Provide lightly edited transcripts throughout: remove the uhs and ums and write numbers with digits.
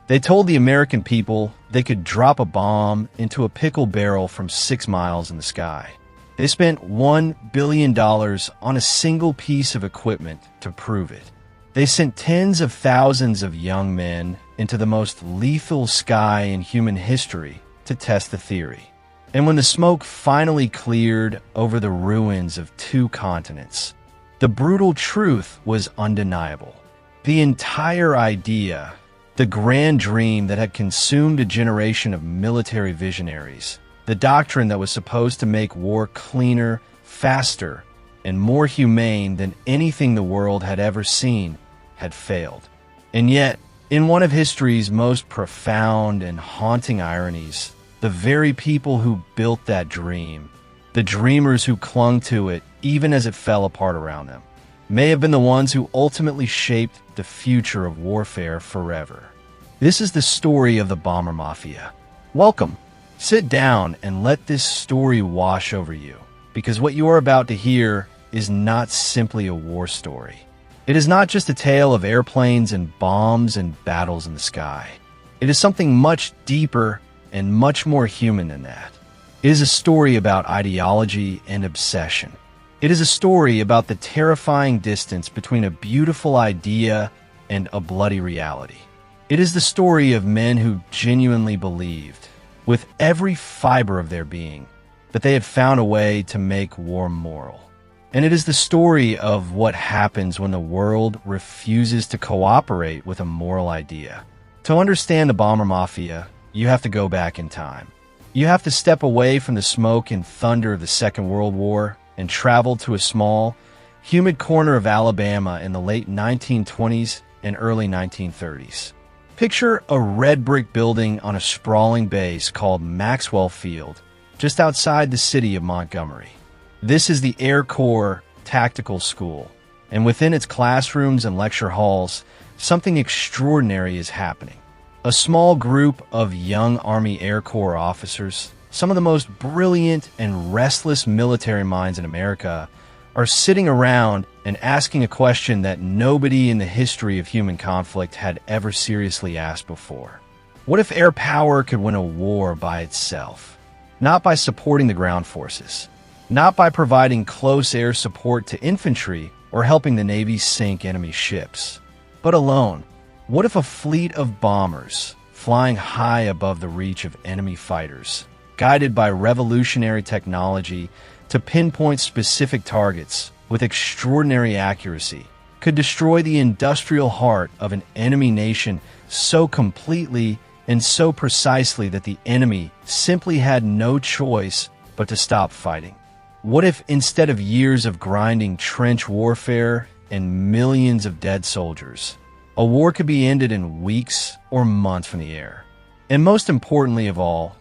They told the American people they could drop a bomb into a pickle barrel from 6 miles in the sky. They spent $1 billion on a single piece of equipment to prove it. They sent tens of thousands of young men into the most lethal sky in human history to test the theory. And when the smoke finally cleared over the ruins of 2 continents, the brutal truth was undeniable. The entire idea, the grand dream that had consumed a generation of military visionaries, the doctrine that was supposed to make war cleaner, faster, and more humane than anything the world had ever seen, had failed. And yet, in one of history's most profound and haunting ironies, the very people who built that dream, the dreamers who clung to it even as it fell apart around them, may have been the ones who ultimately shaped the future of warfare forever. This is the story of the Bomber Mafia. Welcome. Sit down and let this story wash over you, because what you are about to hear is not simply a war story. It is not just a tale of airplanes and bombs and battles in the sky. It is something much deeper and much more human than that. It is a story about ideology and obsession. It is a story about the terrifying distance between a beautiful idea and a bloody reality. It is the story of men who genuinely believed, with every fiber of their being, that they had found a way to make war moral. And it is the story of what happens when the world refuses to cooperate with a moral idea. To understand the Bomber Mafia, you have to go back in time. You have to step away from the smoke and thunder of the Second World War and travel to a small, humid corner of Alabama in the late 1920s and early 1930s. Picture a red brick building on a sprawling base called Maxwell Field, just outside the city of Montgomery. This is the Air Corps Tactical School, and within its classrooms and lecture halls, something extraordinary is happening. A small group of young Army Air Corps officers, some of the most brilliant and restless military minds in America, are sitting around and asking a question that nobody in the history of human conflict had ever seriously asked before. What if air power could win a war by itself? Not by supporting the ground forces, not by providing close air support to infantry or helping the Navy sink enemy ships, but alone. What if a fleet of bombers, flying high above the reach of enemy fighters, guided by revolutionary technology to pinpoint specific targets with extraordinary accuracy, could destroy the industrial heart of an enemy nation so completely and so precisely that the enemy simply had no choice but to stop fighting? What if, instead of years of grinding trench warfare and millions of dead soldiers, a war could be ended in weeks or months from the air? And most importantly of all,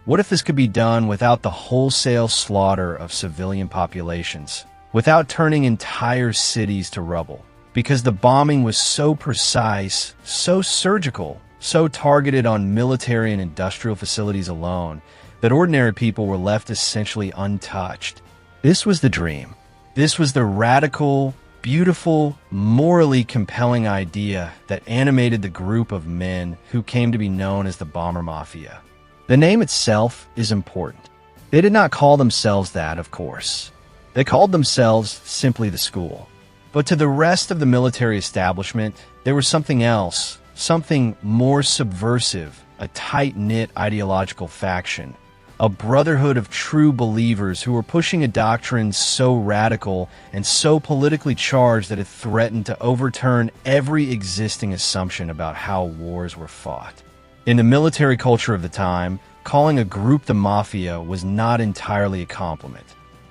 what if this could be done without the wholesale slaughter of civilian populations, without turning entire cities to rubble? Because the bombing was so precise, so surgical, so targeted on military and industrial facilities alone, that ordinary people were left essentially untouched. This was the dream. This was the radical, beautiful, morally compelling idea that animated the group of men who came to be known as the Bomber Mafia. The name itself is important. They did not call themselves that, of course. They called themselves simply the school. But to the rest of the military establishment, there was something else, something more subversive, a tight-knit ideological faction, a brotherhood of true believers who were pushing a doctrine so radical and so politically charged that it threatened to overturn every existing assumption about how wars were fought. In the military culture of the time, calling a group the Mafia was not entirely a compliment.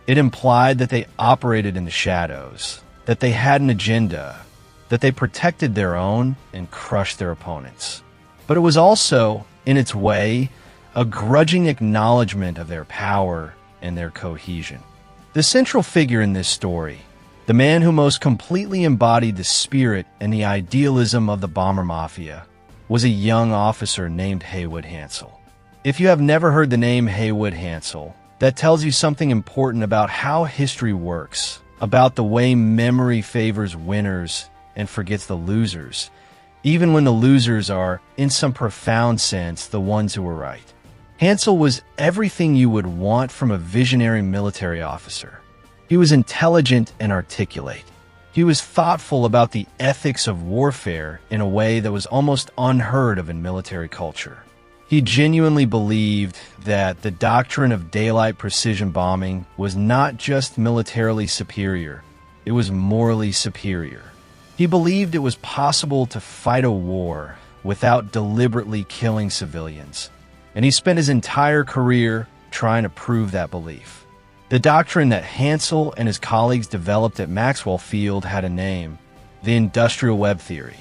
It implied that they operated in the shadows, that they had an agenda, that they protected their own and crushed their opponents. But it was also, in its way, a grudging acknowledgement of their power and their cohesion. The central figure in this story, the man who most completely embodied the spirit and the idealism of the Bomber Mafia, was a young officer named Haywood Hansell. If you have never heard the name Haywood Hansell, that tells you something important about how history works, about the way memory favors winners and forgets the losers, even when the losers are, in some profound sense, the ones who were right. Hansell was everything you would want from a visionary military officer. He was intelligent and articulate. He was thoughtful about the ethics of warfare in a way that was almost unheard of in military culture. He genuinely believed that the doctrine of daylight precision bombing was not just militarily superior, it was morally superior. He believed it was possible to fight a war without deliberately killing civilians, and he spent his entire career trying to prove that belief. The doctrine that Hansell and his colleagues developed at Maxwell Field had a name: the industrial web theory.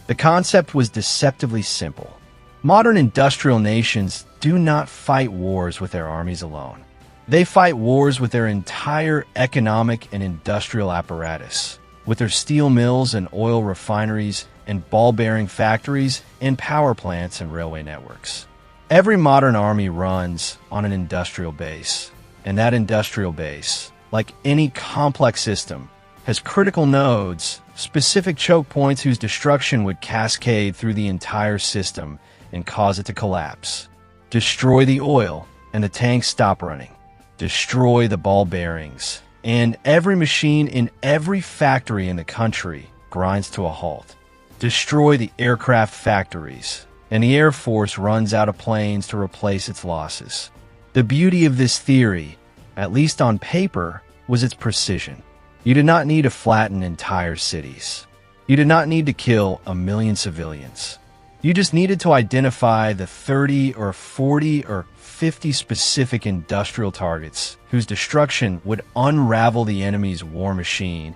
The concept was deceptively simple. Modern industrial nations do not fight wars with their armies alone. They fight wars with their entire economic and industrial apparatus, with their steel mills and oil refineries and ball-bearing factories and power plants and railway networks. Every modern army runs on an industrial base. And that industrial base, like any complex system, has critical nodes, specific choke points whose destruction would cascade through the entire system and cause it to collapse. Destroy the oil, and the tanks stop running. Destroy the ball bearings, and every machine in every factory in the country grinds to a halt. Destroy the aircraft factories, and the Air Force runs out of planes to replace its losses. The beauty of this theory, at least on paper, was its precision. You did not need to flatten entire cities. You did not need to kill 1 million civilians. You just needed to identify the 30 or 40 or 50 specific industrial targets whose destruction would unravel the enemy's war machine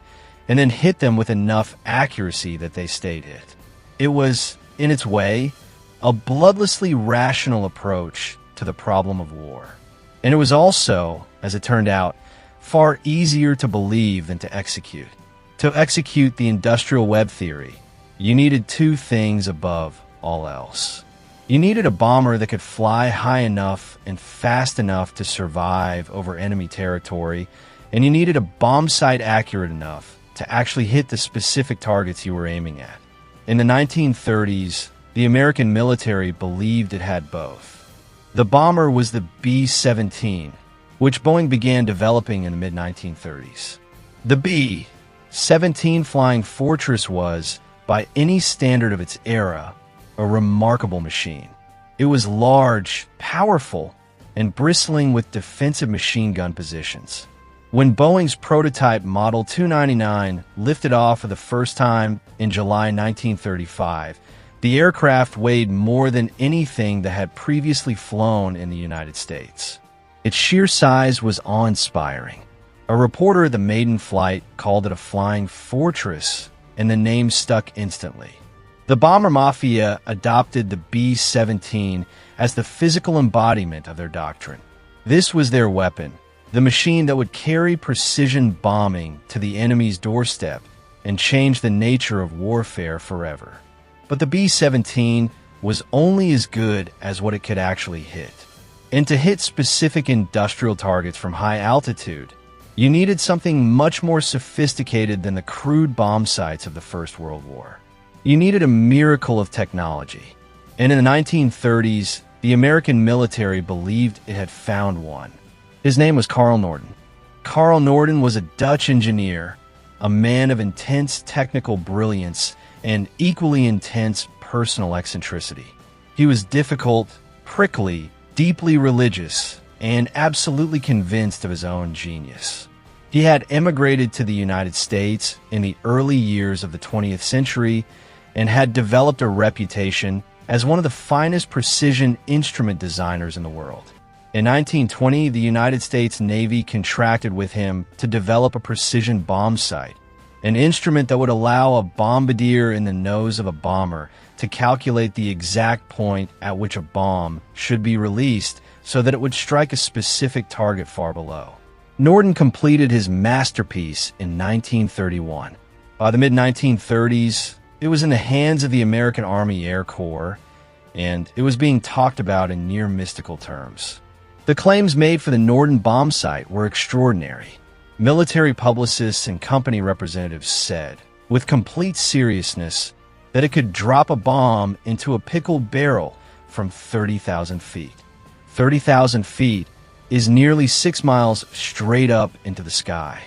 and then hit them with enough accuracy that they stayed hit. It was, in its way, a bloodlessly rational approach to the problem of war. And it was also, as it turned out, far easier to believe than to execute. To execute the industrial web theory, you needed 2 things above all else. You needed a bomber that could fly high enough and fast enough to survive over enemy territory, and you needed a bomb sight accurate enough to actually hit the specific targets you were aiming at. In the 1930s, the American military believed it had both. The bomber was the B-17, which Boeing began developing in the mid-1930s. The B-17 Flying Fortress was, by any standard of its era, a remarkable machine. It was large, powerful, and bristling with defensive machine gun positions. When Boeing's prototype Model 299 lifted off for the first time in July 1935, the aircraft weighed more than anything that had previously flown in the United States. Its sheer size was awe-inspiring. A reporter at the maiden flight called it a flying fortress, and the name stuck instantly. The Bomber Mafia adopted the B-17 as the physical embodiment of their doctrine. This was their weapon, the machine that would carry precision bombing to the enemy's doorstep and change the nature of warfare forever. But the B-17 was only as good as what it could actually hit. And to hit specific industrial targets from high altitude, you needed something much more sophisticated than the crude bomb sights of the First World War. You needed a miracle of technology. And in the 1930s, the American military believed it had found one. His name was Carl Norden. Carl Norden was a Dutch engineer, a man of intense technical brilliance and equally intense personal eccentricity. He was difficult, prickly, deeply religious, and absolutely convinced of his own genius. He had emigrated to the United States in the early years of the 20th century and had developed a reputation as one of the finest precision instrument designers in the world. In 1920, the United States Navy contracted with him to develop a precision bomb sight, an instrument that would allow a bombardier in the nose of a bomber to calculate the exact point at which a bomb should be released so that it would strike a specific target far below. Norden completed his masterpiece in 1931. By the mid-1930s, it was in the hands of the American Army Air Corps, and it was being talked about in near mystical terms. The claims made for the Norden bomb sight were extraordinary. Military publicists and company representatives said, with complete seriousness, that it could drop a bomb into a pickle barrel from 30,000 feet. 30,000 feet is nearly 6 miles straight up into the sky.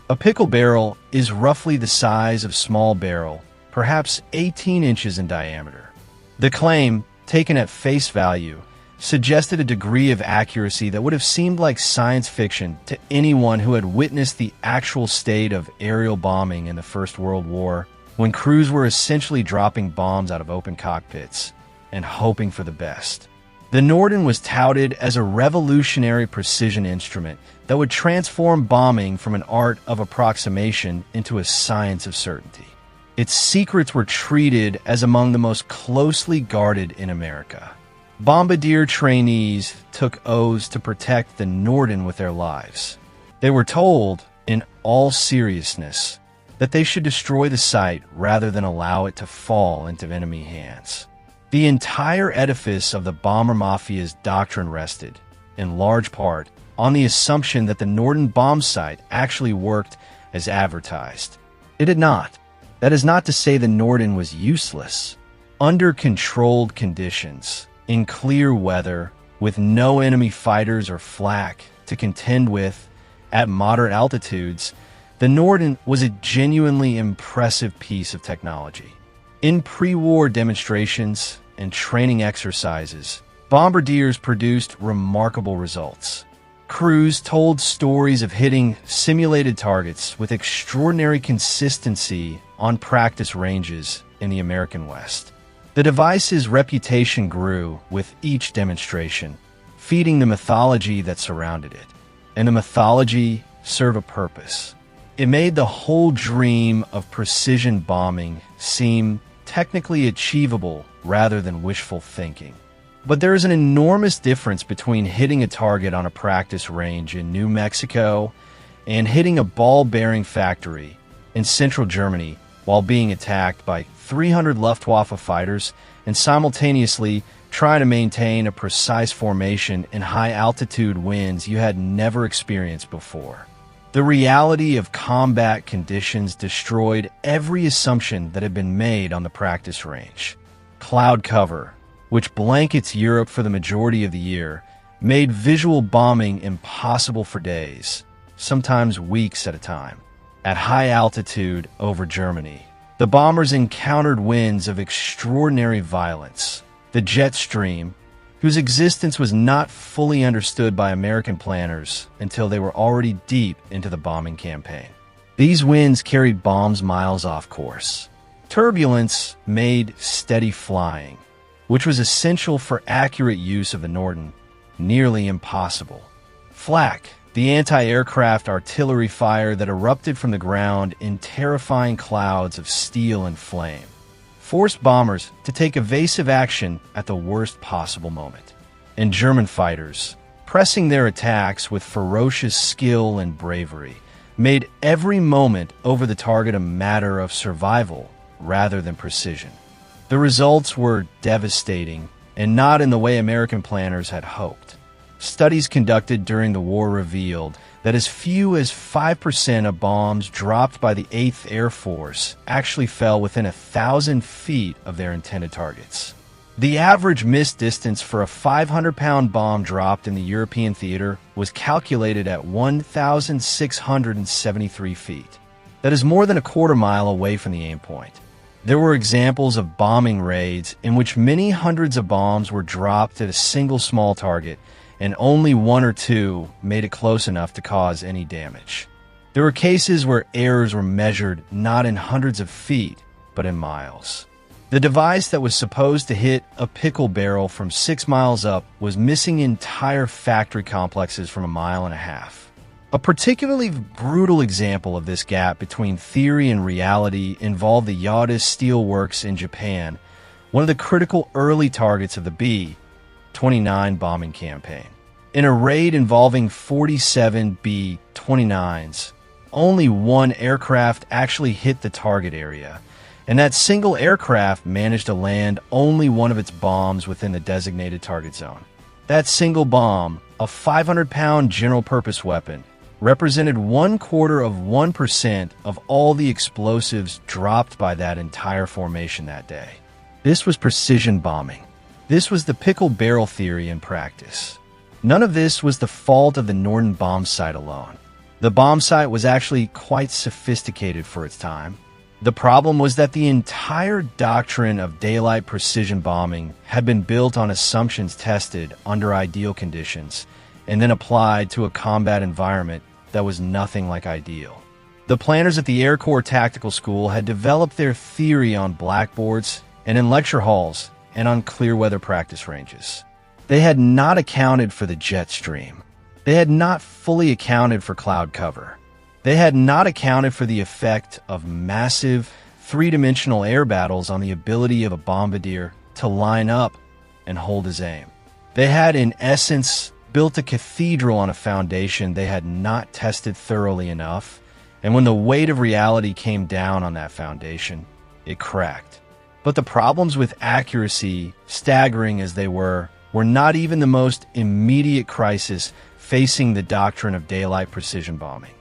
A pickle barrel is roughly the size of a small barrel, perhaps 18 inches in diameter. The claim, taken at face value, suggested a degree of accuracy that would have seemed like science fiction to anyone who had witnessed the actual state of aerial bombing in the First World War, when crews were essentially dropping bombs out of open cockpits and hoping for the best. The Norden was touted as a revolutionary precision instrument that would transform bombing from an art of approximation into a science of certainty. Its secrets were treated as among the most closely guarded in America. Bombardier trainees took oaths to protect the Norden with their lives. They were told, in all seriousness, that they should destroy the site rather than allow it to fall into enemy hands. The entire edifice of the Bomber Mafia's doctrine rested, in large part, on the assumption that the Norden bomb site actually worked as advertised. It did not. That is not to say the Norden was useless. Under controlled conditions, in clear weather, with no enemy fighters or flak to contend with at moderate altitudes, the Norden was a genuinely impressive piece of technology. In pre-war demonstrations and training exercises, bombardiers produced remarkable results. Crews told stories of hitting simulated targets with extraordinary consistency on practice ranges in the American West. The device's reputation grew with each demonstration, feeding the mythology that surrounded it. And the mythology served a purpose. It made the whole dream of precision bombing seem technically achievable rather than wishful thinking. But there is an enormous difference between hitting a target on a practice range in New Mexico and hitting a ball-bearing factory in central Germany while being attacked by 300 Luftwaffe fighters and simultaneously trying to maintain a precise formation in high-altitude winds you had never experienced before. The reality of combat conditions destroyed every assumption that had been made on the practice range. Cloud cover, which blankets Europe for the majority of the year, made visual bombing impossible for days, sometimes weeks at a time. At high altitude over Germany, the bombers encountered winds of extraordinary violence. The jet stream, whose existence was not fully understood by American planners until they were already deep into the bombing campaign. These winds carried bombs miles off course. Turbulence made steady flying, which was essential for accurate use of the Norden, nearly impossible. Flak, the anti-aircraft artillery fire that erupted from the ground in terrifying clouds of steel and flame, forced bombers to take evasive action at the worst possible moment. And German fighters, pressing their attacks with ferocious skill and bravery, made every moment over the target a matter of survival rather than precision. The results were devastating, and not in the way American planners had hoped. Studies conducted during the war revealed that as few as 5% of bombs dropped by the 8th Air Force actually fell within 1,000 feet of their intended targets. The average missed distance for a 500-pound bomb dropped in the European theater was calculated at 1,673 feet. That is more than a quarter mile away from the aim point. There were examples of bombing raids in which many hundreds of bombs were dropped at a single small target, and only one or two made it close enough to cause any damage. There were cases where errors were measured not in hundreds of feet, but in miles. The device that was supposed to hit a pickle barrel from 6 miles up was missing entire factory complexes from 1.5 miles. A particularly brutal example of this gap between theory and reality involved the Yadis Steelworks in Japan, one of the critical early targets of the B-29 bombing campaign. In a raid involving 47 B-29s, only one aircraft actually hit the target area, and that single aircraft managed to land only one of its bombs within the designated target zone. That single bomb, a 500-pound general-purpose weapon, represented 1/4% of all the explosives dropped by that entire formation that day. This was precision bombing. This was the pickle barrel theory in practice. None of this was the fault of the Norden bombsight alone. The bombsight was actually quite sophisticated for its time. The problem was that the entire doctrine of daylight precision bombing had been built on assumptions tested under ideal conditions and then applied to a combat environment that was nothing like ideal. The planners at the Air Corps Tactical School had developed their theory on blackboards and in lecture halls and on clear weather practice ranges. They had not accounted for the jet stream. They had not fully accounted for cloud cover. They had not accounted for the effect of massive, three-dimensional air battles on the ability of a bombardier to line up and hold his aim. They had, in essence, built a cathedral on a foundation they had not tested thoroughly enough, and when the weight of reality came down on that foundation, it cracked. But the problems with accuracy, staggering as they were not even the most immediate crisis facing the doctrine of daylight precision bombing.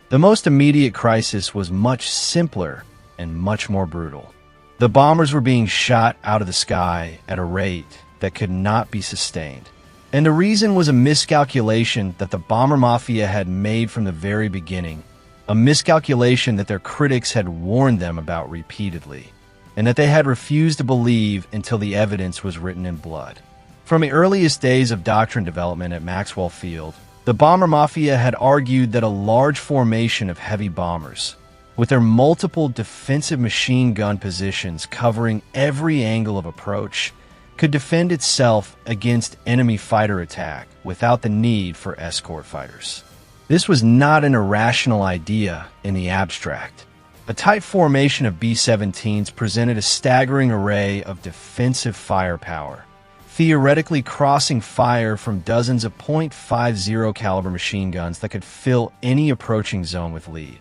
The most immediate crisis was much simpler and much more brutal. The bombers were being shot out of the sky at a rate that could not be sustained. And the reason was a miscalculation that the Bomber Mafia had made from the very beginning, a miscalculation that their critics had warned them about repeatedly, and that they had refused to believe until the evidence was written in blood. From the earliest days of doctrine development at Maxwell Field, the Bomber Mafia had argued that a large formation of heavy bombers, with their multiple defensive machine gun positions covering every angle of approach, could defend itself against enemy fighter attack without the need for escort fighters. This was not an irrational idea in the abstract. A tight formation of B-17s presented a staggering array of defensive firepower, theoretically crossing fire from dozens of .50 caliber machine guns that could fill any approaching zone with lead.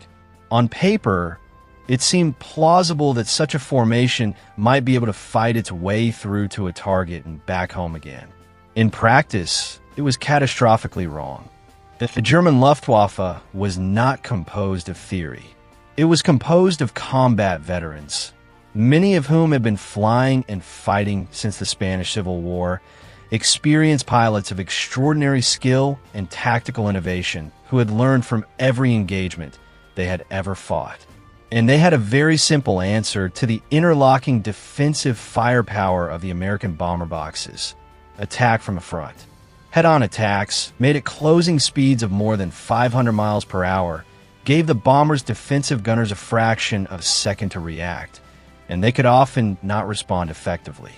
On paper, it seemed plausible that such a formation might be able to fight its way through to a target and back home again. In practice, it was catastrophically wrong. The German Luftwaffe was not composed of theory. It was composed of combat veterans, many of whom had been flying and fighting since the Spanish Civil War, experienced pilots of extraordinary skill and tactical innovation who had learned from every engagement they had ever fought. And they had a very simple answer to the interlocking defensive firepower of the American bomber boxes: attack from the front. Head-on attacks, made at closing speeds of more than 500 miles per hour, gave the bombers' defensive gunners a fraction of a second to react, and they could often not respond effectively.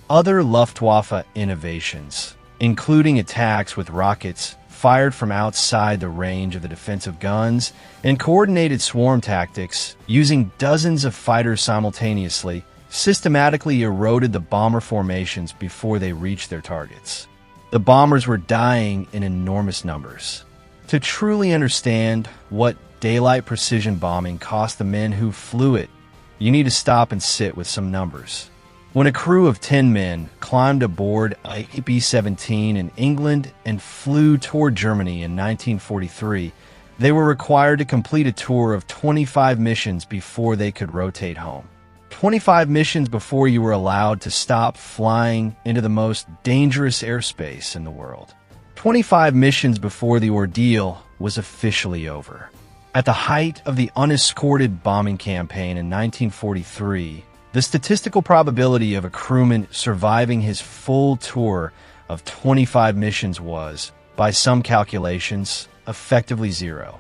Other Luftwaffe innovations, including attacks with rockets fired from outside the range of the defensive guns and coordinated swarm tactics using dozens of fighters simultaneously, systematically eroded the bomber formations before they reached their targets. The bombers were dying in enormous numbers. To truly understand what daylight precision bombing cost the men who flew it, you need to stop and sit with some numbers. When a crew of 10 men climbed aboard a B-17 in England and flew toward Germany in 1943, they were required to complete a tour of 25 missions before they could rotate home. 25 missions before you were allowed to stop flying into the most dangerous airspace in the world. 25 missions before the ordeal was officially over. At the height of the unescorted bombing campaign in 1943, the statistical probability of a crewman surviving his full tour of 25 missions was, by some calculations, effectively zero.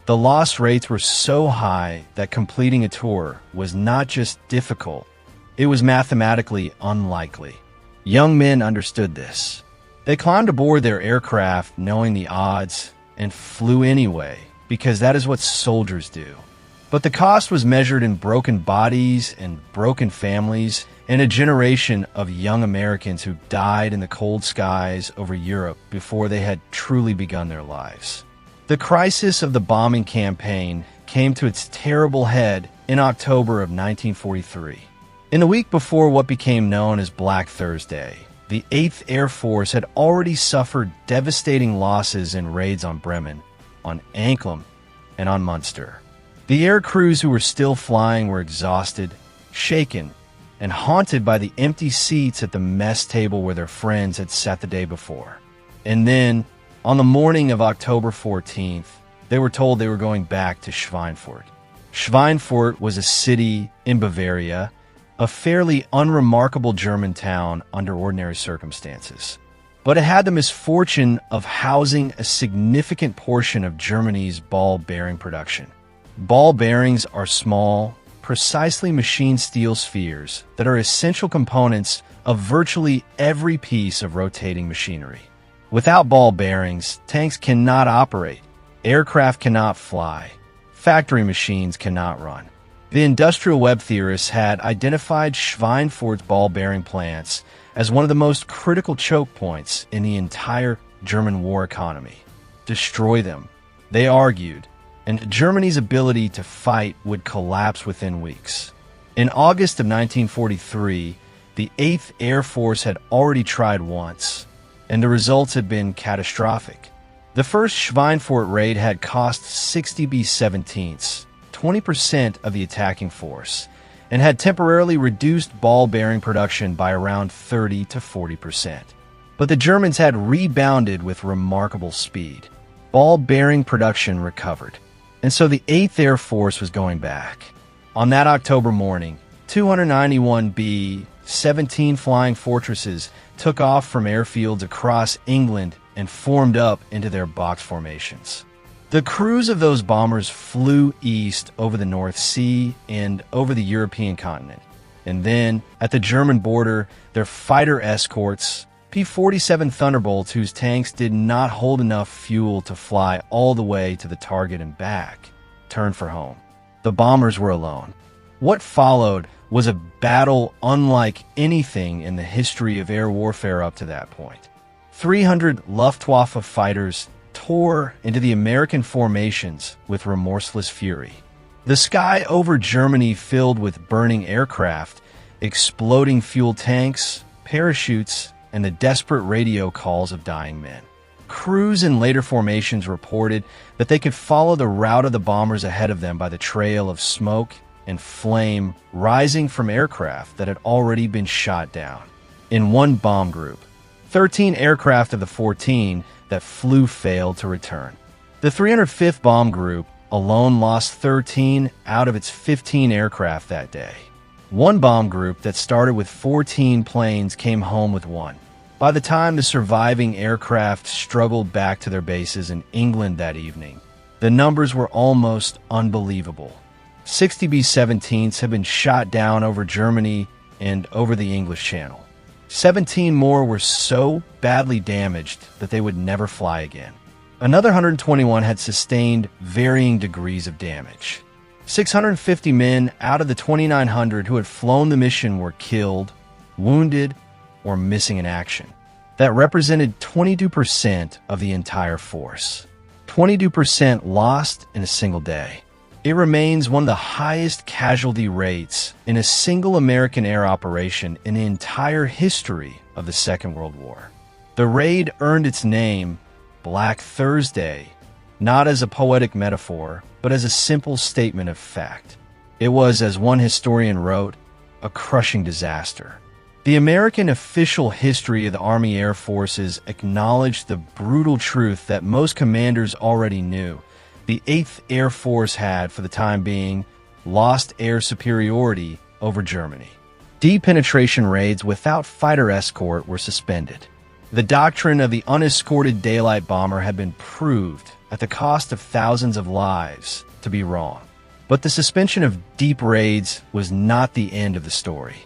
The loss rates were so high that completing a tour was not just difficult, it was mathematically unlikely. Young men understood this. They climbed aboard their aircraft knowing the odds and flew anyway, because that is what soldiers do. But the cost was measured in broken bodies and broken families and a generation of young Americans who died in the cold skies over Europe before they had truly begun their lives. The crisis of the bombing campaign came to its terrible head in October of 1943. In the week before what became known as Black Thursday, the 8th Air Force had already suffered devastating losses in raids on Bremen, on Anklam, and on Munster. The air crews who were still flying were exhausted, shaken, and haunted by the empty seats at the mess table where their friends had sat the day before. And then, on the morning of October 14th, they were told they were going back to Schweinfurt. Schweinfurt was a city in Bavaria, a fairly unremarkable German town under ordinary circumstances. But it had the misfortune of housing a significant portion of Germany's ball bearing production. Ball bearings are small, precisely machined steel spheres that are essential components of virtually every piece of rotating machinery. Without ball bearings, tanks cannot operate, aircraft cannot fly, factory machines cannot run. The industrial web theorists had identified Schweinfurt's ball bearing plants as one of the most critical choke points in the entire German war economy. Destroy them, they argued, and Germany's ability to fight would collapse within weeks. In August of 1943, the 8th Air Force had already tried once, and the results had been catastrophic. The first Schweinfurt raid had cost 60 B-17s, 20% of the attacking force, and had temporarily reduced ball-bearing production by around 30 to 40%. But the Germans had rebounded with remarkable speed. Ball-bearing production recovered, and so the 8th Air Force was going back. On that October morning, 291 B-17 flying fortresses took off from airfields across England and formed up into their box formations. The crews of those bombers flew east over the North Sea and over the European continent. And then, at the German border, their fighter escorts, P-47 Thunderbolts whose tanks did not hold enough fuel to fly all the way to the target and back, turned for home. The bombers were alone. What followed was a battle unlike anything in the history of air warfare up to that point. 300 Luftwaffe fighters tore into the American formations with remorseless fury. The sky over Germany filled with burning aircraft, exploding fuel tanks, parachutes, and the desperate radio calls of dying men. Crews in later formations reported that they could follow the route of the bombers ahead of them by the trail of smoke and flame rising from aircraft that had already been shot down. In one bomb group, 13 aircraft of the 14 that flew failed to return. The 305th Bomb Group alone lost 13 out of its 15 aircraft that day. One bomb group that started with 14 planes came home with one. By the time the surviving aircraft struggled back to their bases in England that evening, the numbers were almost unbelievable. 60 B-17s had been shot down over Germany and over the English Channel. 17 more were so badly damaged that they would never fly again. Another 121 had sustained varying degrees of damage. 650 men out of the 2,900 who had flown the mission were killed, wounded, or missing in action. That represented 22% of the entire force. 22% lost in a single day. It remains one of the highest casualty rates in a single American air operation in the entire history of the Second World War. The raid earned its name, Black Thursday, not as a poetic metaphor, but as a simple statement of fact. It was, as one historian wrote, a crushing disaster. The American official history of the Army Air Forces acknowledged the brutal truth that most commanders already knew. The 8th Air Force had, for the time being, lost air superiority over Germany. Deep penetration raids without fighter escort were suspended. The doctrine of the unescorted daylight bomber had been proved, at the cost of thousands of lives, to be wrong. But the suspension of deep raids was not the end of the story.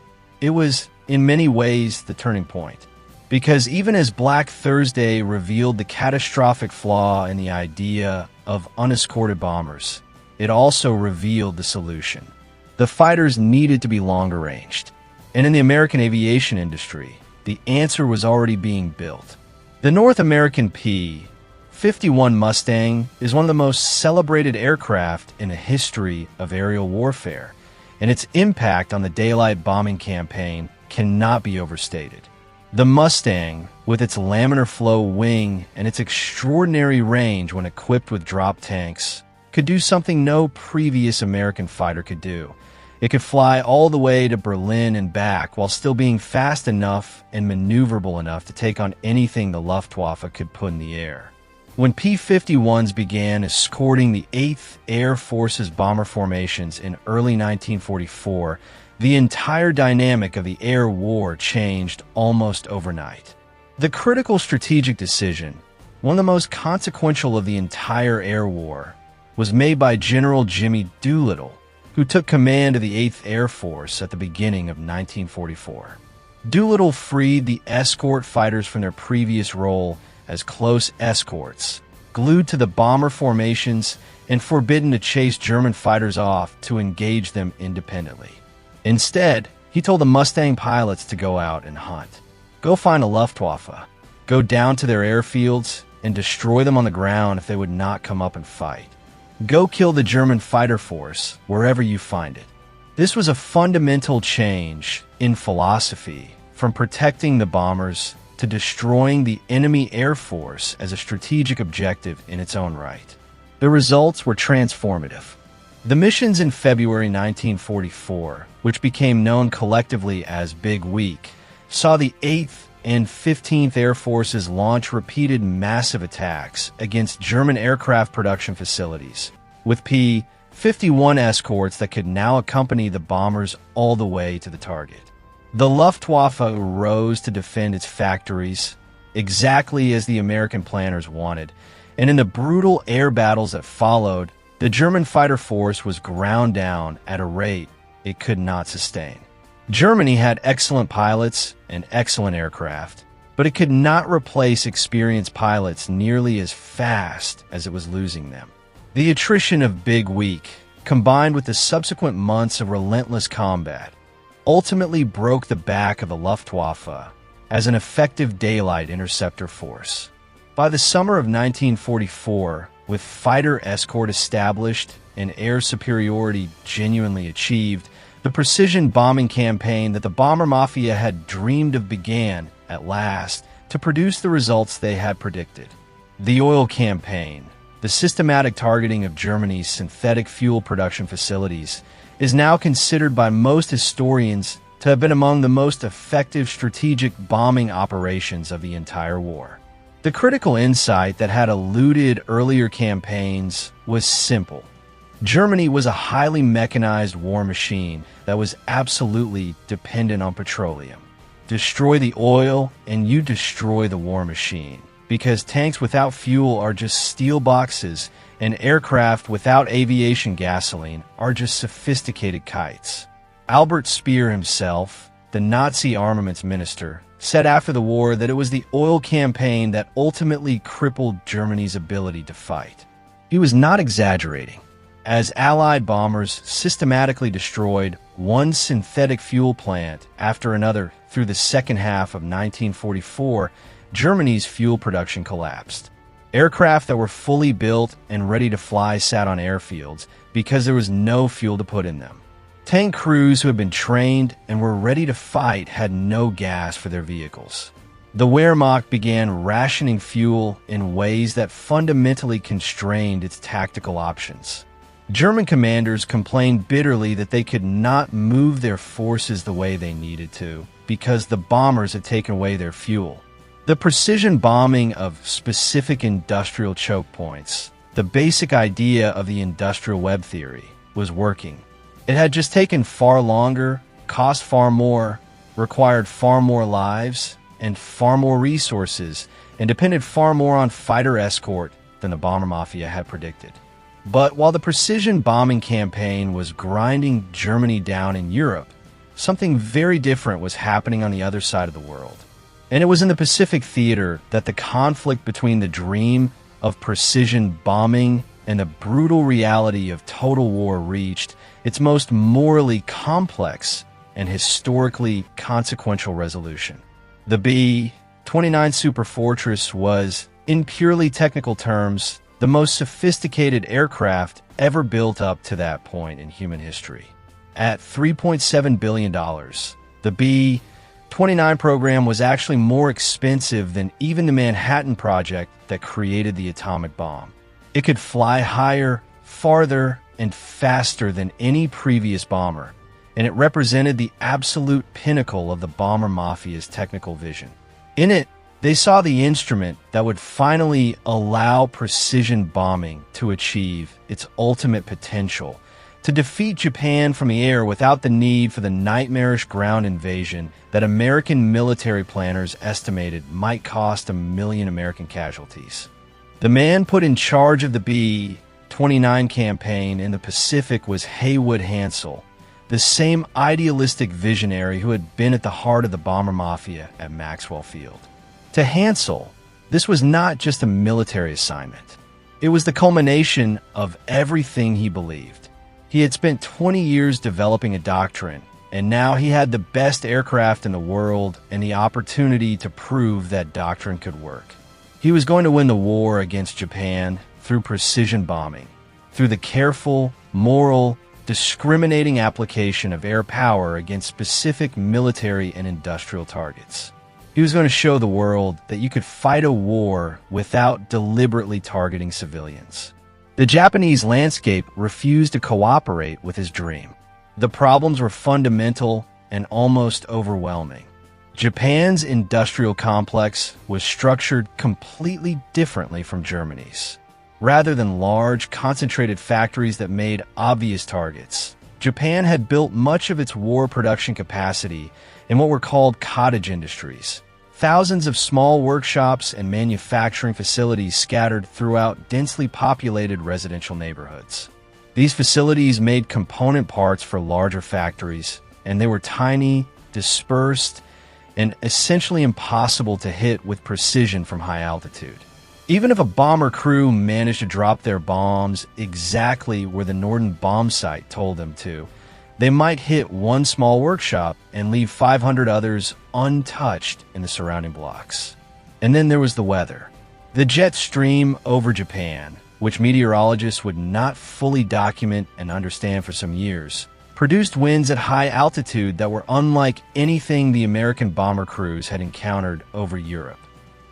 It was, in many ways, the turning point. Because even as Black Thursday revealed the catastrophic flaw in the idea of unescorted bombers, it also revealed the solution. The fighters needed to be longer ranged. And in the American aviation industry, the answer was already being built. The North American P-51 Mustang is one of the most celebrated aircraft in the history of aerial warfare, and its impact on the daylight bombing campaign cannot be overstated. The Mustang, with its laminar flow wing and its extraordinary range when equipped with drop tanks, could do something no previous American fighter could do. It could fly all the way to Berlin and back while still being fast enough and maneuverable enough to take on anything the Luftwaffe could put in the air. When P-51s began escorting the 8th Air Force's bomber formations in early 1944, the entire dynamic of the air war changed almost overnight. The critical strategic decision, one of the most consequential of the entire air war, was made by General Jimmy Doolittle, who took command of the 8th Air Force at the beginning of 1944. Doolittle freed the escort fighters from their previous role as close escorts, glued to the bomber formations and forbidden to chase German fighters off to engage them independently. Instead, he told the Mustang pilots to go out and hunt. Go find a Luftwaffe, go down to their airfields, and destroy them on the ground if they would not come up and fight. Go kill the German fighter force wherever you find it. This was a fundamental change in philosophy from protecting the bombers to destroying the enemy air force as a strategic objective in its own right. The results were transformative. The missions in February 1944, which became known collectively as Big Week, saw the 8th and 15th Air Forces launch repeated massive attacks against German aircraft production facilities, with P-51 escorts that could now accompany the bombers all the way to the target. The Luftwaffe rose to defend its factories exactly as the American planners wanted, and in the brutal air battles that followed, the German fighter force was ground down at a rate it could not sustain. Germany had excellent pilots and excellent aircraft, but it could not replace experienced pilots nearly as fast as it was losing them. The attrition of Big Week, combined with the subsequent months of relentless combat, ultimately broke the back of the Luftwaffe as an effective daylight interceptor force. By the summer of 1944, with fighter escort established and air superiority genuinely achieved, the precision bombing campaign that the Bomber Mafia had dreamed of began, at last, to produce the results they had predicted. The oil campaign, the systematic targeting of Germany's synthetic fuel production facilities, is now considered by most historians to have been among the most effective strategic bombing operations of the entire war. The critical insight that had eluded earlier campaigns was simple. Germany was a highly mechanized war machine that was absolutely dependent on petroleum. Destroy the oil and you destroy the war machine, because tanks without fuel are just steel boxes and aircraft without aviation gasoline are just sophisticated kites. Albert Speer himself, the Nazi armaments minister, said after the war that it was the oil campaign that ultimately crippled Germany's ability to fight. He was not exaggerating. As Allied bombers systematically destroyed one synthetic fuel plant after another through the second half of 1944, Germany's fuel production collapsed. Aircraft that were fully built and ready to fly sat on airfields because there was no fuel to put in them. Tank crews who had been trained and were ready to fight had no gas for their vehicles. The Wehrmacht began rationing fuel in ways that fundamentally constrained its tactical options. German commanders complained bitterly that they could not move their forces the way they needed to because the bombers had taken away their fuel. The precision bombing of specific industrial choke points, the basic idea of the industrial web theory, was working. It had just taken far longer, cost far more, required far more lives, and far more resources, and depended far more on fighter escort than the Bomber Mafia had predicted. But while the precision bombing campaign was grinding Germany down in Europe, something very different was happening on the other side of the world. And it was in the Pacific theater that the conflict between the dream of precision bombing and the brutal reality of total war reached its most morally complex and historically consequential resolution. The B-29 Superfortress was, in purely technical terms, the most sophisticated aircraft ever built up to that point in human history. At $3.7 billion, the B-29 B-29 program was actually more expensive than even the Manhattan Project that created the atomic bomb. It could fly higher, farther, and faster than any previous bomber, and it represented the absolute pinnacle of the Bomber Mafia's technical vision. In it, they saw the instrument that would finally allow precision bombing to achieve its ultimate potential, to defeat Japan from the air without the need for the nightmarish ground invasion that American military planners estimated might cost 1 million American casualties. The man put in charge of the B-29 campaign in the Pacific was Haywood Hansell, the same idealistic visionary who had been at the heart of the Bomber Mafia at Maxwell Field. To Hansell, this was not just a military assignment. It was the culmination of everything he believed. He had spent 20 years developing a doctrine, and now he had the best aircraft in the world and the opportunity to prove that doctrine could work. He was going to win the war against Japan through precision bombing, through the careful, moral, discriminating application of air power against specific military and industrial targets. He was going to show the world that you could fight a war without deliberately targeting civilians. The Japanese landscape refused to cooperate with his dream. The problems were fundamental and almost overwhelming. Japan's industrial complex was structured completely differently from Germany's. Rather than large, concentrated factories that made obvious targets, Japan had built much of its war production capacity in what were called cottage industries, thousands of small workshops and manufacturing facilities scattered throughout densely populated residential neighborhoods. These facilities made component parts for larger factories, and they were tiny, dispersed, and essentially impossible to hit with precision from high altitude. Even if a bomber crew managed to drop their bombs exactly where the Norden bombsight told them to, they might hit one small workshop and leave 500 others untouched in the surrounding blocks. And then there was the weather. The jet stream over Japan, which meteorologists would not fully document and understand for some years, produced winds at high altitude that were unlike anything the American bomber crews had encountered over Europe.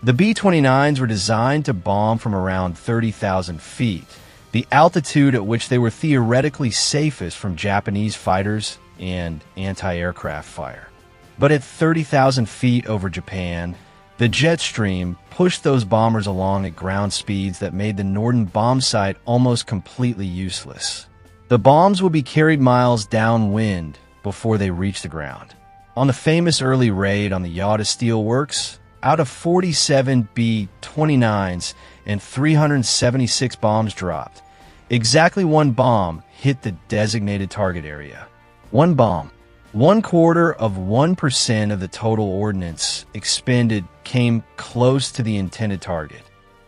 The B-29s were designed to bomb from around 30,000 feet, the altitude at which they were theoretically safest from Japanese fighters and anti-aircraft fire. But at 30,000 feet over Japan, the jet stream pushed those bombers along at ground speeds that made the Norden bombsight almost completely useless. The bombs would be carried miles downwind before they reached the ground. On the famous early raid on the Yada Steel Works, out of 47 B-29s and 376 bombs dropped, exactly one bomb hit the designated target area. One bomb, 0.25% of the total ordnance expended, came close to the intended target.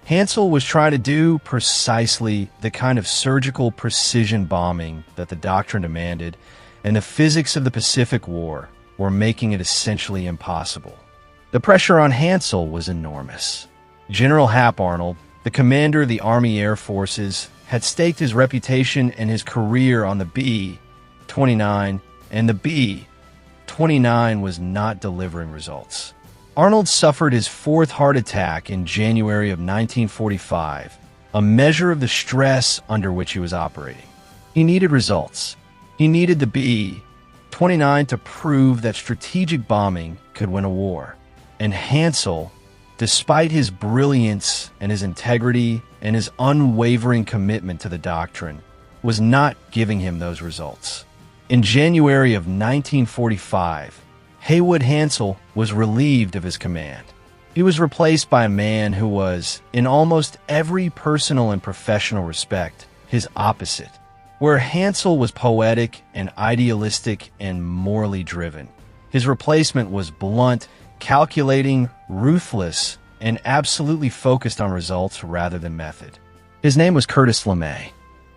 Hansell was trying to do precisely the kind of surgical precision bombing that the doctrine demanded, and the physics of the Pacific War were making it essentially impossible. The pressure on Hansell was enormous. General Hap Arnold, the commander of the Army Air Forces, had staked his reputation and his career on the B-29, and the B-29 was not delivering results. Arnold suffered his fourth heart attack in January of 1945, a measure of the stress under which he was operating. He needed results. He needed the B-29 to prove that strategic bombing could win a war. And Hansell, despite his brilliance and his integrity and his unwavering commitment to the doctrine, was not giving him those results. In January of 1945, Haywood Hansell was relieved of his command. He was replaced by a man who was, in almost every personal and professional respect, his opposite. Where Hansell was poetic and idealistic and morally driven, his replacement was blunt, calculating, ruthless, and absolutely focused on results rather than method. His name was Curtis LeMay.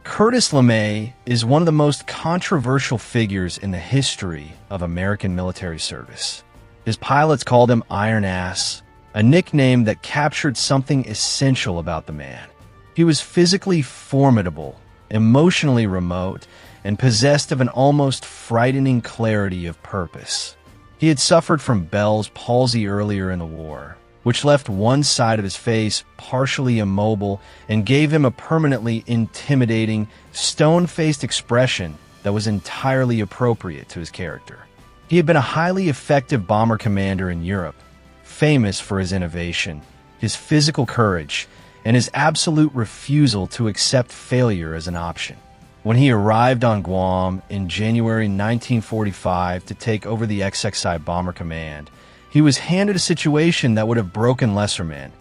Curtis LeMay is one of the most controversial figures in the history of American military service. His pilots called him Iron Ass, a nickname that captured something essential about the man. He was physically formidable, emotionally remote, and possessed of an almost frightening clarity of purpose. He had suffered from Bell's palsy earlier in the war, which left one side of his face partially immobile and gave him a permanently intimidating, stone-faced expression that was entirely appropriate to his character. He had been a highly effective bomber commander in Europe, famous for his innovation, his physical courage, and his absolute refusal to accept failure as an option. When he arrived on Guam in January 1945 to take over the XXI Bomber Command, he was handed a situation that would have broken lesser men,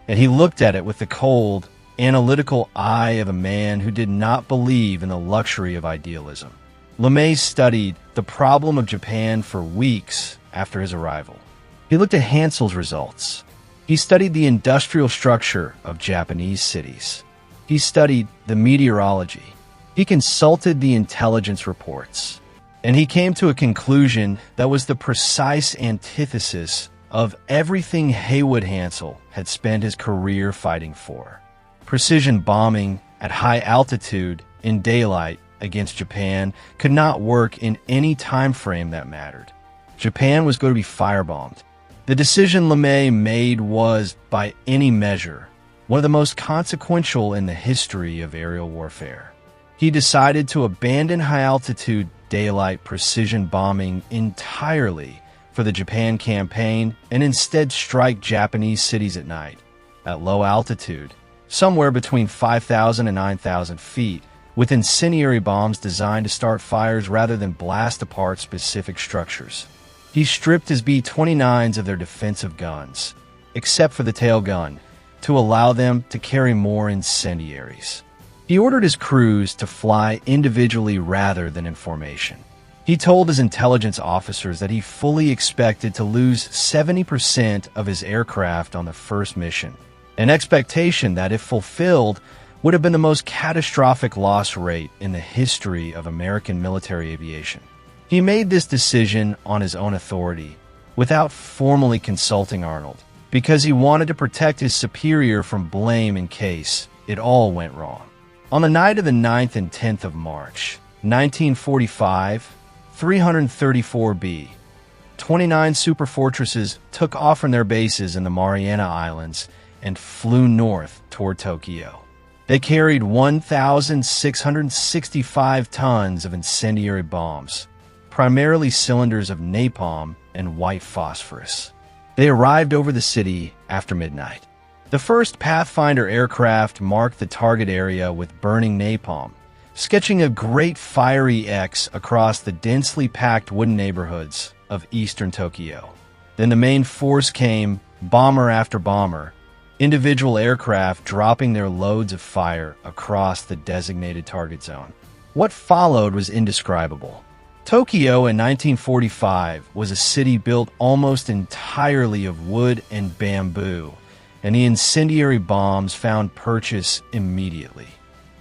and he looked at it with the cold, analytical eye of a man who did not believe in the luxury of idealism. LeMay studied the problem of Japan for weeks after his arrival. He looked at Hansell's results. He studied the industrial structure of Japanese cities. He studied the meteorology. He consulted the intelligence reports. And he came to a conclusion that was the precise antithesis of everything Haywood Hansell had spent his career fighting for. Precision bombing at high altitude in daylight against Japan could not work in any time frame that mattered. Japan was going to be firebombed. The decision LeMay made was, by any measure, one of the most consequential in the history of aerial warfare. He decided to abandon high-altitude daylight precision bombing entirely for the Japan campaign and instead strike Japanese cities at night, at low altitude, somewhere between 5,000 and 9,000 feet, with incendiary bombs designed to start fires rather than blast apart specific structures. He stripped his B-29s of their defensive guns, except for the tail gun, to allow them to carry more incendiaries. He ordered his crews to fly individually rather than in formation. He told his intelligence officers that he fully expected to lose 70% of his aircraft on the first mission, an expectation that, if fulfilled, would have been the most catastrophic loss rate in the history of American military aviation. He made this decision on his own authority, without formally consulting Arnold, because he wanted to protect his superior from blame in case it all went wrong. On the night of the 9th and 10th of March, 1945, 334B, 29 superfortresses took off from their bases in the Mariana Islands and flew north toward Tokyo. They carried 1,665 tons of incendiary bombs, primarily cylinders of napalm and white phosphorus. They arrived over the city after midnight. The first Pathfinder aircraft marked the target area with burning napalm, sketching a great fiery X across the densely packed wooden neighborhoods of eastern Tokyo. Then the main force came, bomber after bomber, individual aircraft dropping their loads of fire across the designated target zone. What followed was indescribable. Tokyo in 1945 was a city built almost entirely of wood and bamboo, and the incendiary bombs found purchase immediately.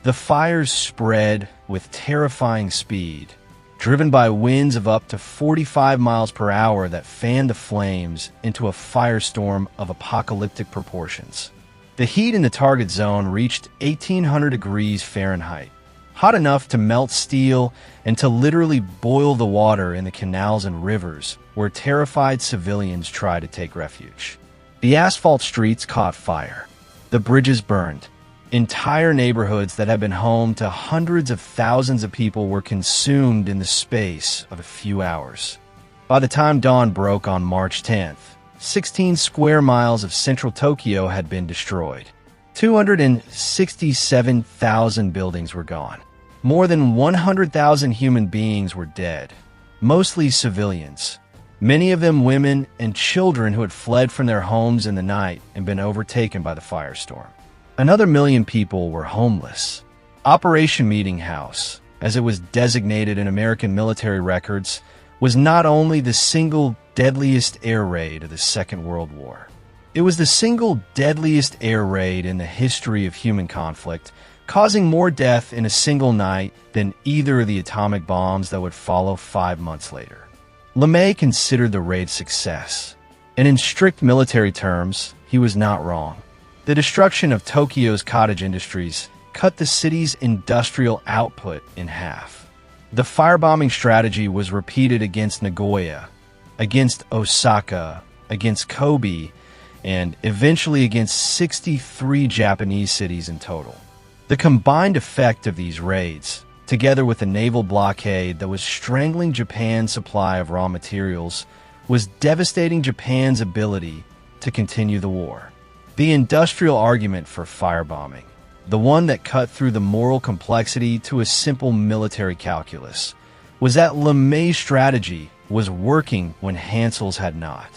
The fires spread with terrifying speed, driven by winds of up to 45 miles per hour that fanned the flames into a firestorm of apocalyptic proportions. The heat in the target zone reached 1,800 degrees Fahrenheit, hot enough to melt steel and to literally boil the water in the canals and rivers where terrified civilians tried to take refuge. The asphalt streets caught fire. The bridges burned. Entire neighborhoods that had been home to hundreds of thousands of people were consumed in the space of a few hours. By the time dawn broke on March 10th, 16 square miles of central Tokyo had been destroyed. 267,000 buildings were gone. More than 100,000 human beings were dead, mostly civilians, many of them women and children who had fled from their homes in the night and been overtaken by the firestorm. Another 1 million people were homeless. Operation Meeting House, as it was designated in American military records, was not only the single deadliest air raid of the Second World War. It was the single deadliest air raid in the history of human conflict, causing more death in a single night than either of the atomic bombs that would follow 5 months later. LeMay considered the raid success, and in strict military terms, he was not wrong. The destruction of Tokyo's cottage industries cut the city's industrial output in half. The firebombing strategy was repeated against Nagoya, against Osaka, against Kobe, and eventually against 63 Japanese cities in total. The combined effect of these raids, together with a naval blockade that was strangling Japan's supply of raw materials, was devastating Japan's ability to continue the war. The industrial argument for firebombing, the one that cut through the moral complexity to a simple military calculus, was that LeMay's strategy was working when Hansell's had not.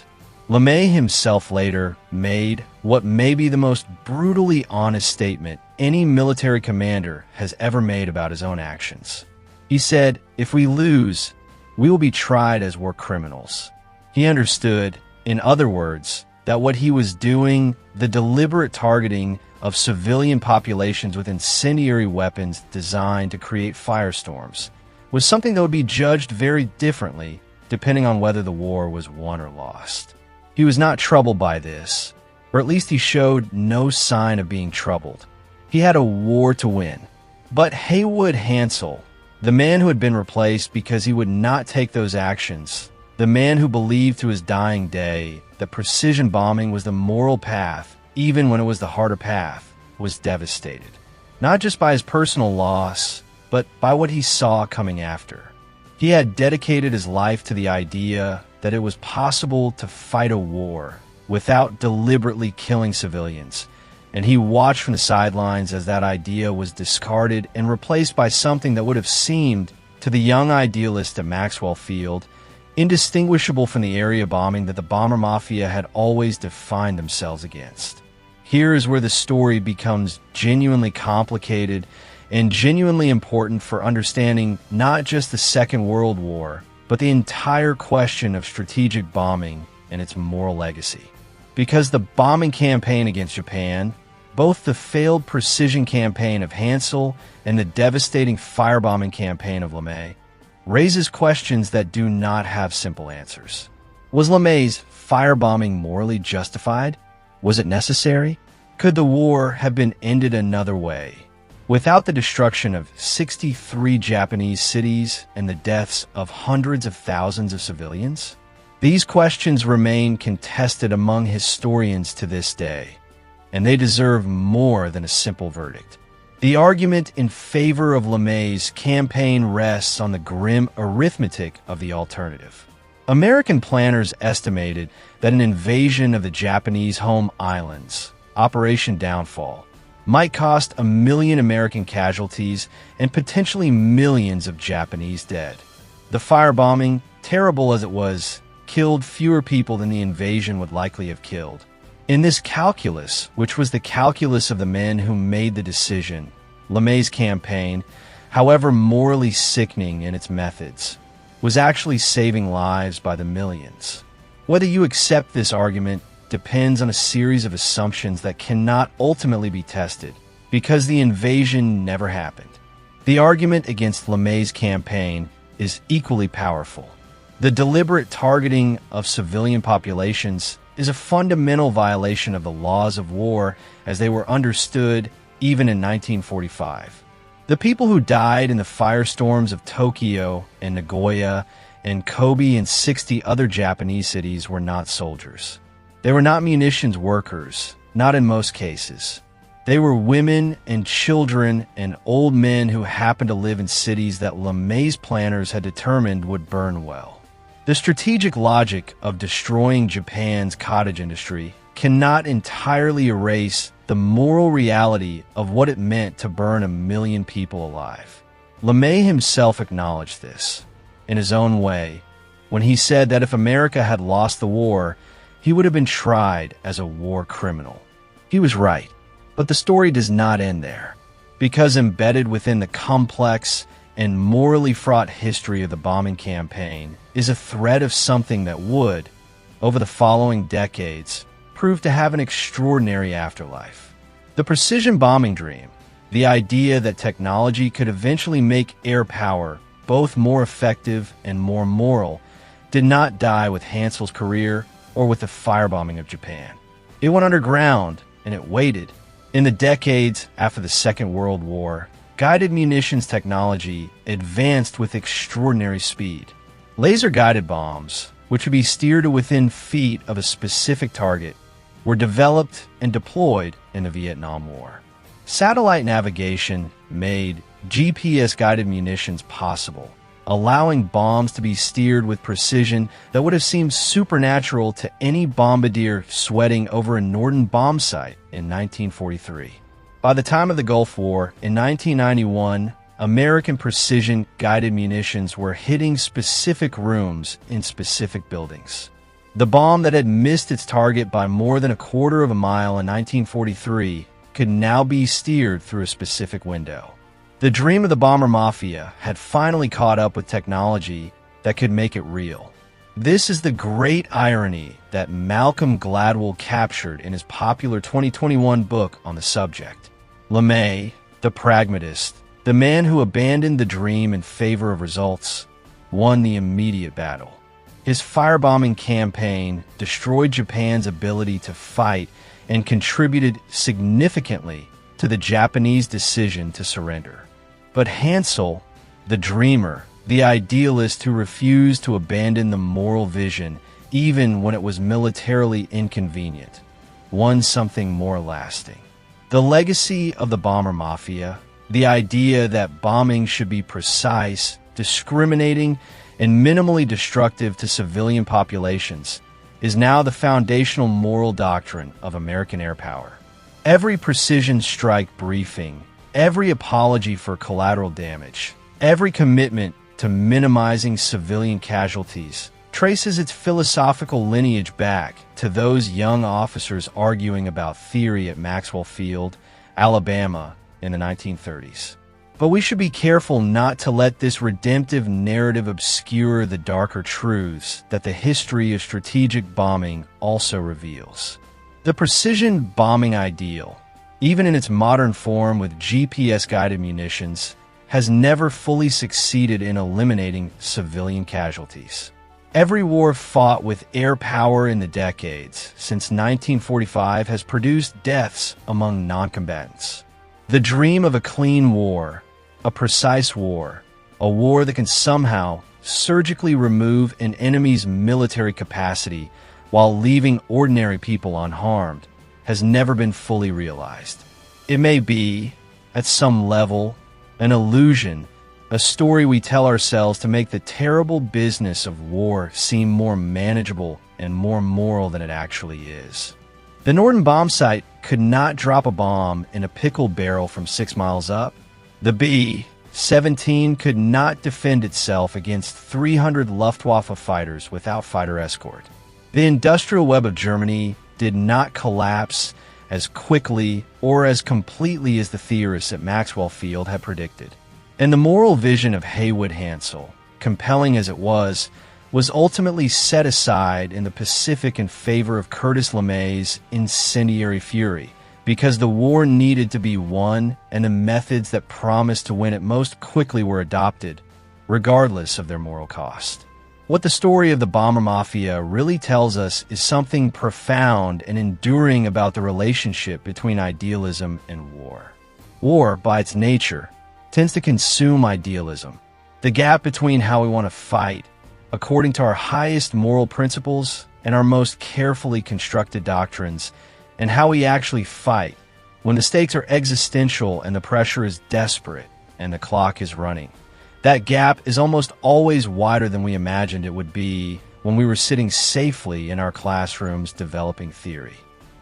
LeMay himself later made what may be the most brutally honest statement any military commander has ever made about his own actions. He said, "If we lose, we will be tried as war criminals." He understood, in other words, that what he was doing, the deliberate targeting of civilian populations with incendiary weapons designed to create firestorms, was something that would be judged very differently depending on whether the war was won or lost. He was not troubled by this, or at least he showed no sign of being troubled. He had a war to win. But Haywood Hansell, the man who had been replaced because he would not take those actions, the man who believed to his dying day that precision bombing was the moral path, even when it was the harder path, was devastated. Not just by his personal loss, but by what he saw coming after. He had dedicated his life to the idea that it was possible to fight a war without deliberately killing civilians, and he watched from the sidelines as that idea was discarded and replaced by something that would have seemed, to the young idealist at Maxwell Field, indistinguishable from the area bombing that the Bomber Mafia had always defined themselves against. Here is where the story becomes genuinely complicated and genuinely important for understanding not just the Second World War, but the entire question of strategic bombing and its moral legacy. Because the bombing campaign against Japan, both the failed precision campaign of Hansell and the devastating firebombing campaign of LeMay, raises questions that do not have simple answers. Was LeMay's firebombing morally justified? Was it necessary? Could the war have been ended another way, without the destruction of 63 Japanese cities and the deaths of hundreds of thousands of civilians? These questions remain contested among historians to this day, and they deserve more than a simple verdict. The argument in favor of LeMay's campaign rests on the grim arithmetic of the alternative. American planners estimated that an invasion of the Japanese home islands, Operation Downfall, might cost 1 million American casualties and potentially millions of Japanese dead. The firebombing, terrible as it was, killed fewer people than the invasion would likely have killed. In this calculus, which was the calculus of the men who made the decision, LeMay's campaign, however morally sickening in its methods, was actually saving lives by the millions. Whether you accept this argument depends on a series of assumptions that cannot ultimately be tested, because the invasion never happened. The argument against LeMay's campaign is equally powerful. The deliberate targeting of civilian populations is a fundamental violation of the laws of war as they were understood even in 1945. The people who died in the firestorms of Tokyo and Nagoya and Kobe and 60 other Japanese cities were not soldiers. They were not munitions workers, not in most cases. They were women and children and old men who happened to live in cities that LeMay's planners had determined would burn well. The strategic logic of destroying Japan's cottage industry cannot entirely erase the moral reality of what it meant to burn 1 million people alive. LeMay himself acknowledged this, in his own way, when he said that if America had lost the war, he would have been tried as a war criminal. He was right, but the story does not end there, because embedded within the complex and morally fraught history of the bombing campaign is a thread of something that would, over the following decades, prove to have an extraordinary afterlife. The precision bombing dream, the idea that technology could eventually make air power both more effective and more moral, did not die with Hansell's career or with the firebombing of Japan. It went underground, and it waited. In the decades after the Second World War, guided munitions technology advanced with extraordinary speed. Laser-guided bombs, which would be steered to within feet of a specific target, were developed and deployed in the Vietnam War. Satellite navigation made GPS-guided munitions possible, allowing bombs to be steered with precision that would have seemed supernatural to any bombardier sweating over a Norden bombsight in 1943. By the time of the Gulf War, in 1991, American precision-guided munitions were hitting specific rooms in specific buildings. The bomb that had missed its target by more than a quarter of a mile in 1943 could now be steered through a specific window. The dream of the Bomber Mafia had finally caught up with technology that could make it real. This is the great irony that Malcolm Gladwell captured in his popular 2021 book on the subject. LeMay, the pragmatist, the man who abandoned the dream in favor of results, won the immediate battle. His firebombing campaign destroyed Japan's ability to fight and contributed significantly to the Japanese decision to surrender. But Hansell, the dreamer, the idealist who refused to abandon the moral vision even when it was militarily inconvenient, won something more lasting. The legacy of the Bomber Mafia, the idea that bombing should be precise, discriminating, and minimally destructive to civilian populations, is now the foundational moral doctrine of American air power. Every precision strike briefing, every apology for collateral damage, every commitment to minimizing civilian casualties traces its philosophical lineage back to those young officers arguing about theory at Maxwell Field, Alabama, in the 1930s. But we should be careful not to let this redemptive narrative obscure the darker truths that the history of strategic bombing also reveals. The precision bombing ideal, even in its modern form with GPS-guided munitions, has never fully succeeded in eliminating civilian casualties. Every war fought with air power in the decades since 1945 has produced deaths among non-combatants. The dream of a clean war, a precise war, a war that can somehow surgically remove an enemy's military capacity while leaving ordinary people unharmed, has never been fully realized. It may be, at some level, an illusion, a story we tell ourselves to make the terrible business of war seem more manageable and more moral than it actually is. The Norden bombsight could not drop a bomb in a pickle barrel from 6 miles up. The B-17 could not defend itself against 300 Luftwaffe fighters without fighter escort. The industrial web of Germany did not collapse as quickly or as completely as the theorists at Maxwell Field had predicted. And the moral vision of Haywood Hansell, compelling as it was ultimately set aside in the Pacific in favor of Curtis LeMay's incendiary fury, because the war needed to be won and the methods that promised to win it most quickly were adopted, regardless of their moral cost. What the story of the Bomber Mafia really tells us is something profound and enduring about the relationship between idealism and war. War, by its nature, tends to consume idealism. The gap between how we want to fight, according to our highest moral principles and our most carefully constructed doctrines, and how we actually fight, when the stakes are existential and the pressure is desperate and the clock is running. That gap is almost always wider than we imagined it would be when we were sitting safely in our classrooms developing theory.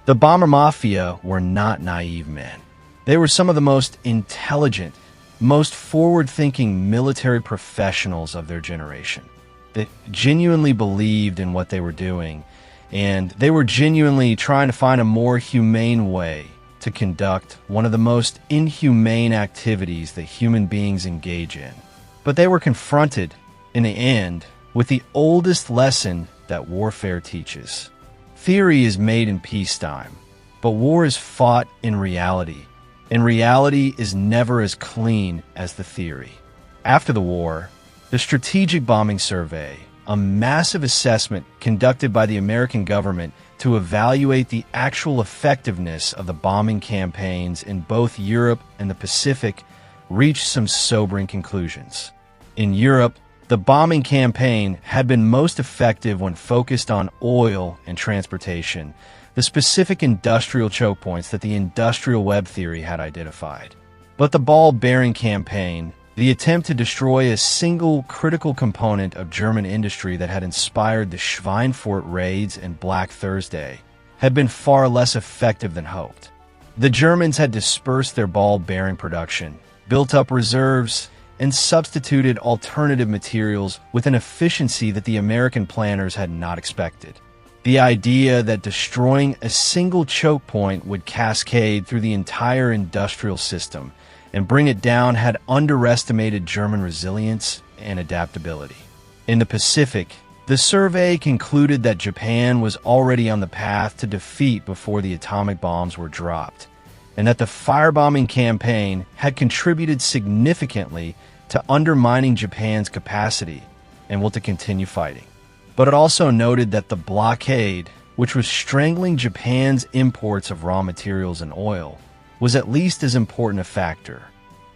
The Bomber Mafia were not naive men. They were some of the most intelligent, most forward-thinking military professionals of their generation. They genuinely believed in what they were doing, and they were genuinely trying to find a more humane way to conduct one of the most inhumane activities that human beings engage in. But they were confronted, in the end, with the oldest lesson that warfare teaches. Theory is made in peacetime, but war is fought in reality, and reality is never as clean as the theory. After the war, the Strategic Bombing Survey, a massive assessment conducted by the American government to evaluate the actual effectiveness of the bombing campaigns in both Europe and the Pacific, reached some sobering conclusions. In Europe, The bombing campaign had been most effective when focused on oil and transportation, the specific industrial choke points that the industrial web theory had identified. But the ball-bearing campaign, the attempt to destroy a single critical component of German industry that had inspired the Schweinfurt raids and Black Thursday, had been far less effective than hoped. The Germans had dispersed their ball-bearing production, built up reserves, and substituted alternative materials with an efficiency that the American planners had not expected. The idea that destroying a single choke point would cascade through the entire industrial system and bring it down had underestimated German resilience and adaptability. In the Pacific, the survey concluded that Japan was already on the path to defeat before the atomic bombs were dropped, and that the firebombing campaign had contributed significantly to undermining Japan's capacity and will to continue fighting. But it also noted that the blockade, which was strangling Japan's imports of raw materials and oil, was at least as important a factor.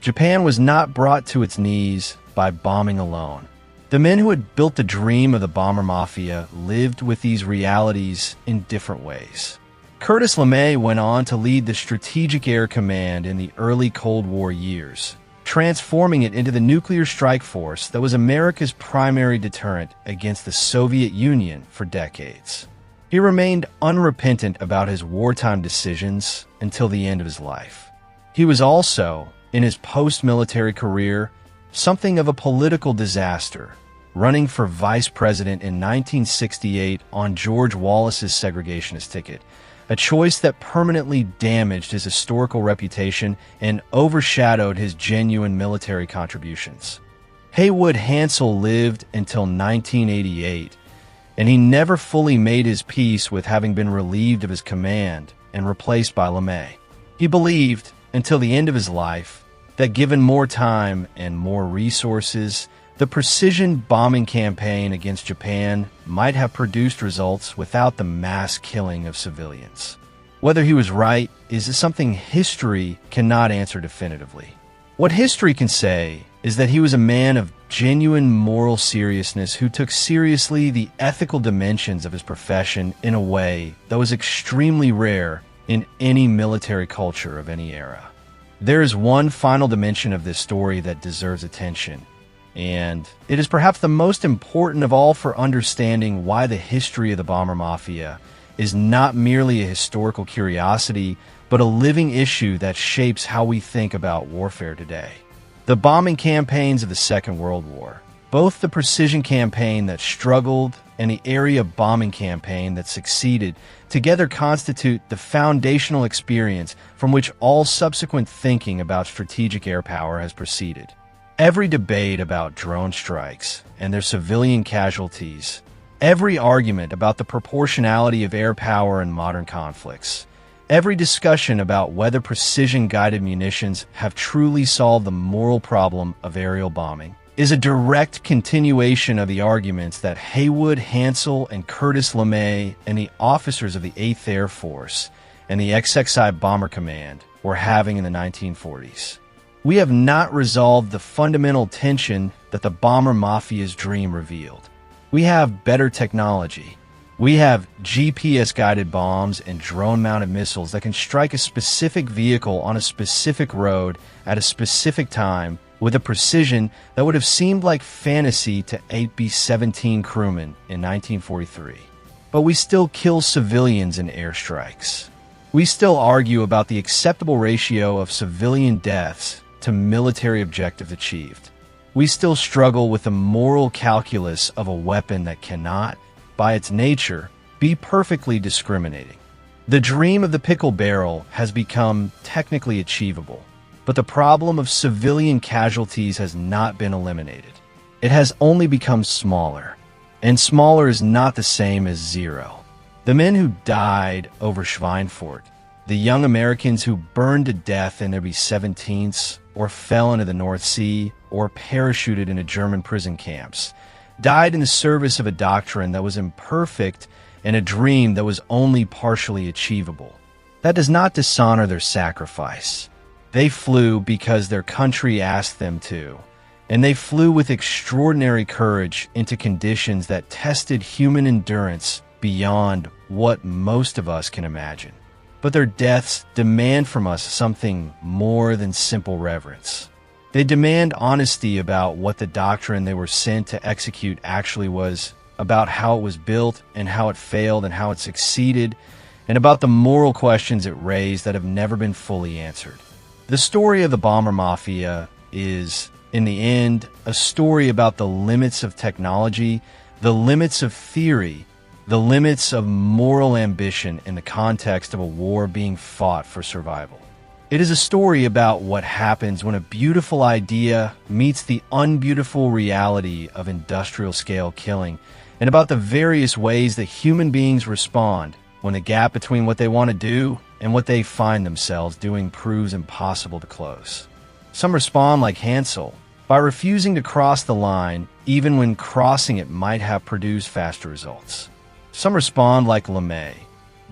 Japan was not brought to its knees by bombing alone. The men who had built the dream of the Bomber Mafia lived with these realities in different ways. Curtis LeMay went on to lead the Strategic Air Command in the early Cold War years, transforming it into the nuclear strike force that was America's primary deterrent against the Soviet Union for decades. He remained unrepentant about his wartime decisions until the end of his life. He was also, in his post-military career, something of a political disaster, running for vice president in 1968 on George Wallace's segregationist ticket, a choice that permanently damaged his historical reputation and overshadowed his genuine military contributions. Haywood Hansell lived until 1988, and he never fully made his peace with having been relieved of his command and replaced by LeMay. He believed, until the end of his life, that given more time and more resources, the precision bombing campaign against Japan might have produced results without the mass killing of civilians. Whether he was right is something history cannot answer definitively. What history can say is that he was a man of genuine moral seriousness who took seriously the ethical dimensions of his profession in a way that was extremely rare in any military culture of any era. There is one final dimension of this story that deserves attention, and it is perhaps the most important of all for understanding why the history of the Bomber Mafia is not merely a historical curiosity, but a living issue that shapes how we think about warfare today. The bombing campaigns of the Second World War, both the precision campaign that struggled and the area bombing campaign that succeeded, together constitute the foundational experience from which all subsequent thinking about strategic air power has proceeded. Every debate about drone strikes and their civilian casualties, every argument about the proportionality of air power in modern conflicts, every discussion about whether precision-guided munitions have truly solved the moral problem of aerial bombing, is a direct continuation of the arguments that Haywood Hansell and Curtis LeMay and the officers of the 8th Air Force and the XXI Bomber Command were having in the 1940s. We have not resolved the fundamental tension that the Bomber Mafia's dream revealed. We have better technology. We have GPS-guided bombs and drone-mounted missiles that can strike a specific vehicle on a specific road at a specific time with a precision that would have seemed like fantasy to 8B-17 crewmen in 1943. But we still kill civilians in airstrikes. We still argue about the acceptable ratio of civilian deaths to military objectives achieved. We still struggle with the moral calculus of a weapon that cannot, by its nature, be perfectly discriminating. The dream of the pickle barrel has become technically achievable, but the problem of civilian casualties has not been eliminated. It has only become smaller, and smaller is not the same as zero. The men who died over Schweinfurt, the young Americans who burned to death in their B-17s, or fell into the North Sea, or parachuted into German prison camps, died in the service of a doctrine that was imperfect and a dream that was only partially achievable. That does not dishonor their sacrifice. They flew because their country asked them to. and they flew with extraordinary courage into conditions that tested human endurance beyond what most of us can imagine. But their deaths demand from us something more than simple reverence. They demand honesty about what the doctrine they were sent to execute actually was, about how it was built and how it failed and how it succeeded, and about the moral questions it raised that have never been fully answered. The story of the Bomber Mafia is, in the end, a story about the limits of technology, the limits of theory, the limits of moral ambition in the context of a war being fought for survival. It is a story about what happens when a beautiful idea meets the unbeautiful reality of industrial-scale killing, and about the various ways that human beings respond when the gap between what they want to do and what they find themselves doing proves impossible to close. Some respond like Hansell, by refusing to cross the line even when crossing it might have produced faster results. Some respond like LeMay,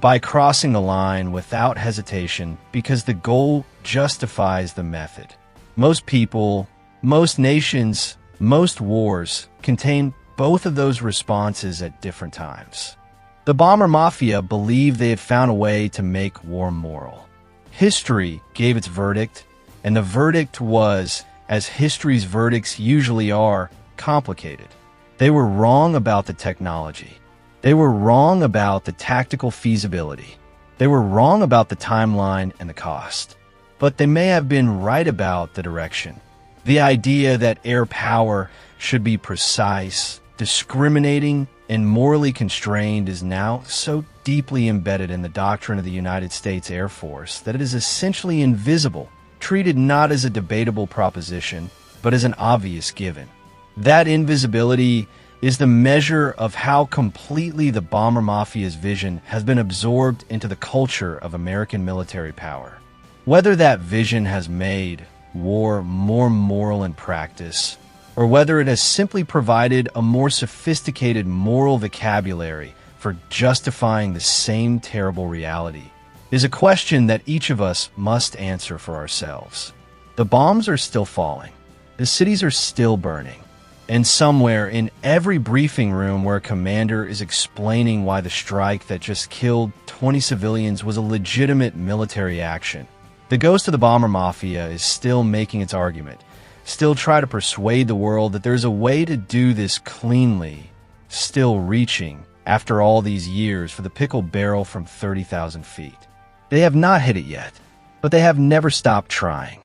by crossing the line without hesitation because the goal justifies the method. Most people, most nations, most wars contain both of those responses at different times. The Bomber Mafia believed they had found a way to make war moral. History gave its verdict, and the verdict was, as history's verdicts usually are, complicated. They were wrong about the technology. They were wrong about the tactical feasibility. They were wrong about the timeline and the cost. But they may have been right about the direction. The idea that air power should be precise, discriminating, and morally constrained is now so deeply embedded in the doctrine of the United States Air Force that it is essentially invisible, treated not as a debatable proposition, but as an obvious given. That invisibility is the measure of how completely the Bomber Mafia's vision has been absorbed into the culture of American military power. Whether that vision has made war more moral in practice, or whether it has simply provided a more sophisticated moral vocabulary for justifying the same terrible reality, is a question that each of us must answer for ourselves. The bombs are still falling. The cities are still burning. And somewhere in every briefing room where a commander is explaining why the strike that just killed 20 civilians was a legitimate military action, the ghost of the Bomber Mafia is still making its argument, still try to persuade the world that there's a way to do this cleanly, still reaching, after all these years, for the pickle barrel from 30,000 feet. They have not hit it yet, but they have never stopped trying.